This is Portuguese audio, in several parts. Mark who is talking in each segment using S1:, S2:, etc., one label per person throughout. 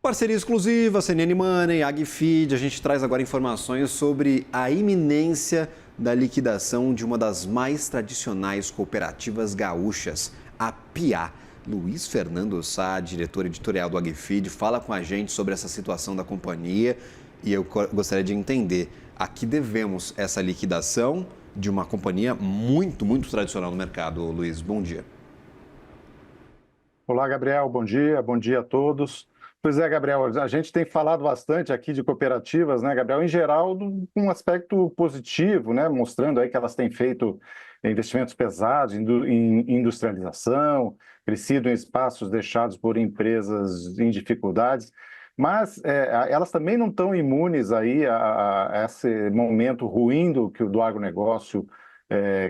S1: Parceria exclusiva, CNN Money, AgFeed. A gente traz agora informações sobre a iminência da liquidação de uma das mais tradicionais cooperativas gaúchas, a PIA. Luiz Fernando Sá, diretor editorial do AgFeed, fala com a gente sobre essa situação da companhia e eu gostaria de entender a que devemos essa liquidação de uma companhia muito tradicional no mercado. Luiz, bom dia.
S2: Olá, Gabriel, bom dia a todos. Pois é, Gabriel, a gente tem falado bastante aqui de cooperativas, né, Gabriel, em geral, com um aspecto positivo, né, mostrando aí que elas têm feito investimentos pesados em industrialização, crescido em espaços deixados por empresas em dificuldades, mas elas também não estão imunes aí a esse momento ruim do agronegócio,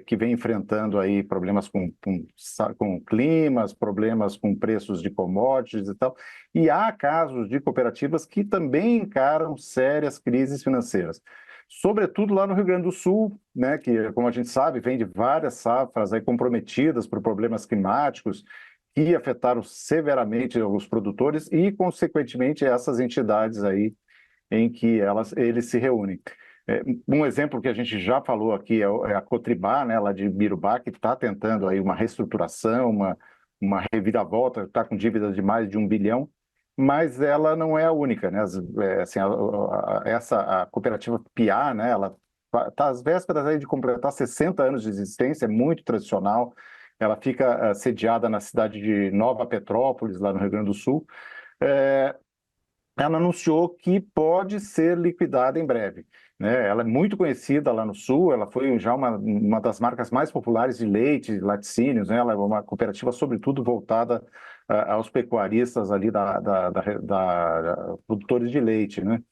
S2: que vem enfrentando aí problemas com climas, problemas com preços de commodities e tal. E há casos de cooperativas que também encaram sérias crises financeiras. Sobretudo lá no Rio Grande do Sul, né, que, como a gente sabe, vem de várias safras aí comprometidas por problemas climáticos que afetaram severamente os produtores e, consequentemente, essas entidades aí em que eles se reúnem. Um exemplo que a gente já falou aqui é a Cotribá, né, lá de Birubá, que está tentando aí uma reestruturação, uma reviravolta, está com dívidas de mais de 1 bilhão, mas ela não é a única, né? Assim, a cooperativa PIA, né, ela está às vésperas aí de completar 60 anos de existência, é muito tradicional. Ela fica sediada na cidade de Nova Petrópolis, lá no Rio Grande do Sul. Ela anunciou que pode ser liquidada em breve, né? Ela é muito conhecida lá no Sul, ela foi já uma das marcas mais populares de leite, laticínios, né? Ela é uma cooperativa, sobretudo, voltada aos pecuaristas ali da produtores de leite, né?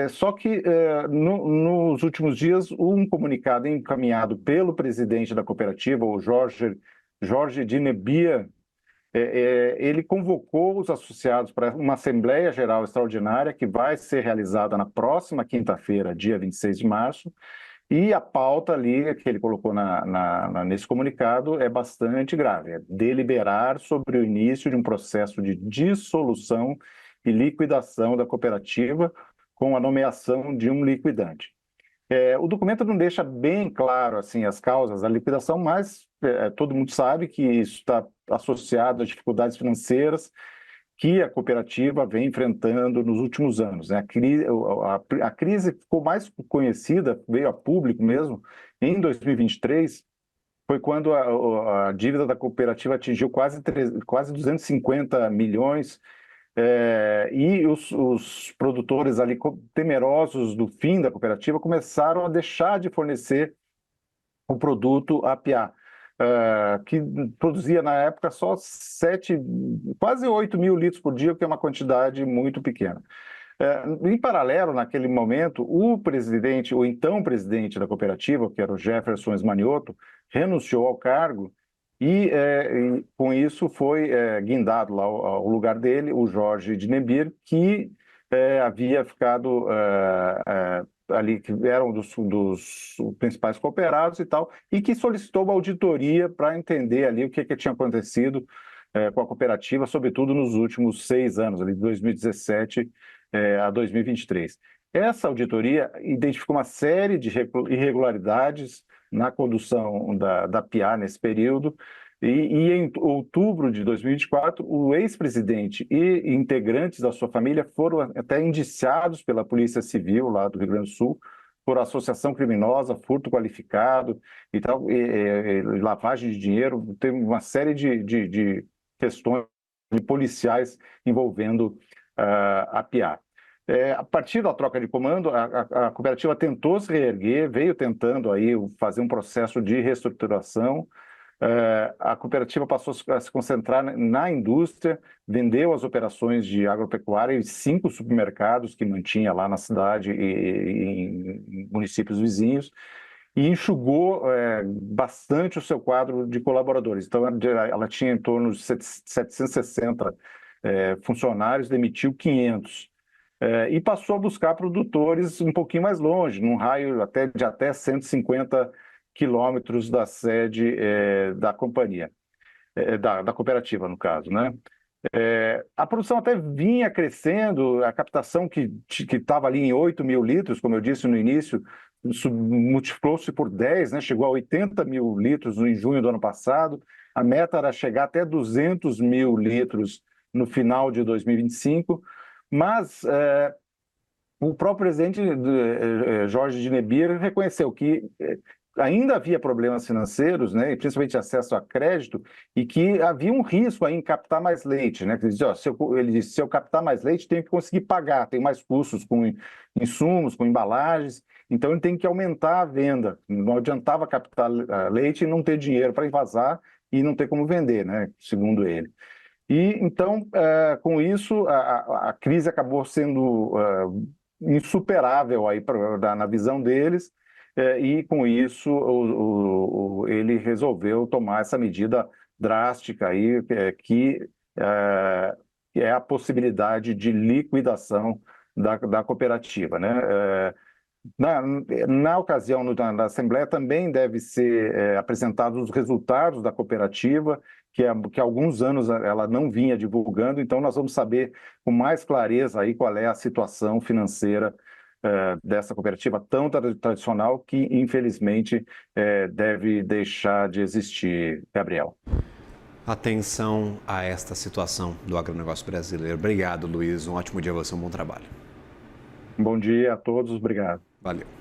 S2: Só que nos últimos dias, um comunicado encaminhado pelo presidente da cooperativa, o Jorge Dinebia, ele convocou os associados para uma Assembleia Geral Extraordinária que vai ser realizada na próxima quinta-feira, dia 26 de março, e a pauta ali que ele colocou nesse comunicado é bastante grave, é deliberar sobre o início de um processo de dissolução e liquidação da cooperativa com a nomeação de um liquidante. O documento não deixa bem claro assim as causas da liquidação, mas todo mundo sabe que isso está associado às dificuldades financeiras que a cooperativa vem enfrentando nos últimos anos, né? A crise ficou mais conhecida, veio a público mesmo, em 2023, foi quando a dívida da cooperativa atingiu quase 250 milhões, e os produtores ali, temerosos do fim da cooperativa, começaram a deixar de fornecer o produto à PIA, que produzia na época só quase 8 mil litros por dia, o que é uma quantidade muito pequena. Em paralelo, naquele momento, o então presidente da cooperativa, que era o Jefferson Esmanioto, renunciou ao cargo e com isso foi guindado lá ao lugar dele o Jorge Dinebir, que havia ficado ali, que era um dos principais cooperados e tal, e que solicitou uma auditoria para entender ali o que tinha acontecido com a cooperativa, sobretudo nos últimos 6 anos, ali de 2017 a 2023. Essa auditoria identificou uma série de irregularidades na condução da PIA nesse período, e em outubro de 2024, o ex-presidente e integrantes da sua família foram até indiciados pela Polícia Civil lá do Rio Grande do Sul por associação criminosa, furto qualificado e tal, lavagem de dinheiro. Tem uma série de questões de policiais envolvendo a PIA. A partir da troca de comando, a cooperativa tentou se reerguer, veio tentando aí fazer um processo de reestruturação. A cooperativa passou a se concentrar na indústria, vendeu as operações de agropecuária em 5 supermercados que mantinha lá na cidade e em municípios vizinhos, e enxugou bastante o seu quadro de colaboradores. Então, ela tinha em torno de 760 funcionários, demitiu 500. E passou a buscar produtores um pouquinho mais longe, num raio de até 150 quilômetros da sede da companhia, da cooperativa, no caso, né? A produção até vinha crescendo, a captação que estava ali em 8 mil litros, como eu disse no início, multiplicou-se por 10, né? Chegou a 80 mil litros em junho do ano passado. A meta era chegar até 200 mil litros no final de 2025, mas o próprio presidente Jorge Dnepr reconheceu que ainda havia problemas financeiros, né, principalmente acesso a crédito, e que havia um risco aí em captar mais leite. Né? Ele disse, se eu captar mais leite, tenho que conseguir pagar, tem mais custos com insumos, com embalagens, então ele tem que aumentar a venda. Não adiantava captar leite e não ter dinheiro para envasar e não ter como vender, né, segundo ele. E então, com isso, a crise acabou sendo insuperável aí na visão deles, e com isso ele resolveu tomar essa medida drástica aí, que é a possibilidade de liquidação da cooperativa, né? Na ocasião da Assembleia também deve ser apresentados os resultados da cooperativa, que há alguns anos ela não vinha divulgando, então nós vamos saber com mais clareza aí qual é a situação financeira dessa cooperativa tão tradicional que, infelizmente, deve deixar de existir, Gabriel.
S1: Atenção a esta situação do agronegócio brasileiro. Obrigado, Luiz. Um ótimo dia a você, um bom trabalho.
S2: Bom dia a todos, obrigado.
S1: Valeu.